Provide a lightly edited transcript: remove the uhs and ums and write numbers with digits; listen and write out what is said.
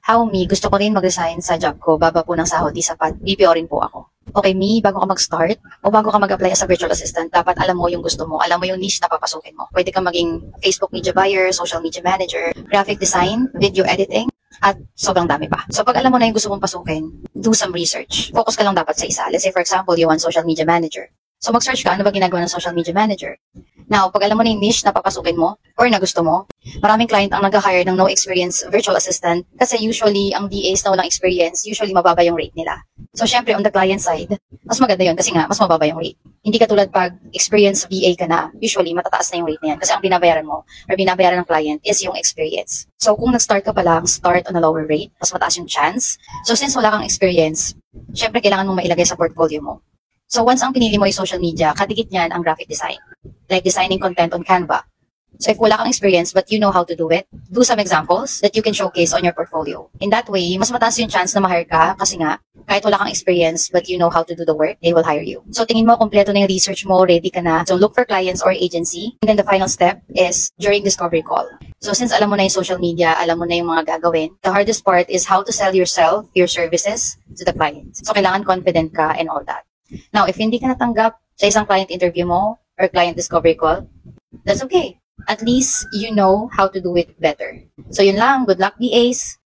How me, gusto ko rin mag-resign sa job ko, baba po ng sahod, di sapat, BPO rin po ako. Okay, me, bago ka mag-start o bago ka mag-apply as a virtual assistant, dapat alam mo yung gusto mo, alam mo yung niche na papasukin mo. Pwede kang maging Facebook media buyer, social media manager, graphic design, video editing, at sobrang dami pa. So pag alam mo na yung gusto mong pasukin, do some research. Focus ka lang dapat sa isa. Let's say for example, you want social media manager. So mag-search ka, ano ba ginagawa ng social media manager? Now, pag alam mo na yung niche na papasukin mo or na gusto mo, maraming client ang nag-hire ng no experience virtual assistant kasi usually ang VAs na walang experience, usually mababa yung rate nila. So syempre on the client side, mas maganda yun kasi nga mas mababa yung rate. Hindi katulad pag experienced VA ka na, usually matataas na yung rate na yan kasi ang binabayaran mo or binabayaran ng client is yung experience. So kung nag-start ka pa lang, start on a lower rate, mas mataas yung chance. So since wala kang experience, syempre kailangan mong mailagay sa portfolio mo. So once ang pinili mo yung social media, kadikit niyan ang graphic design. Like designing content on Canva. So if wala kang experience but you know how to do it, do some examples that you can showcase on your portfolio. In that way, mas mataas yung chance na ma-hire ka kasi nga, kahit wala kang experience but you know how to do the work, they will hire you. So tingin mo, kompleto na yung research mo, ready ka na. So look for clients or agency. And then the final step is during discovery call. So since alam mo na yung social media, alam mo na yung mga gagawin, the hardest part is how to sell yourself, your services to the client. So kailangan confident ka and all that. Now, if hindi ka natanggap sa isang client interview mo or client discovery call, that's okay. At least you know how to do it better. So yun lang. Good luck, VAs!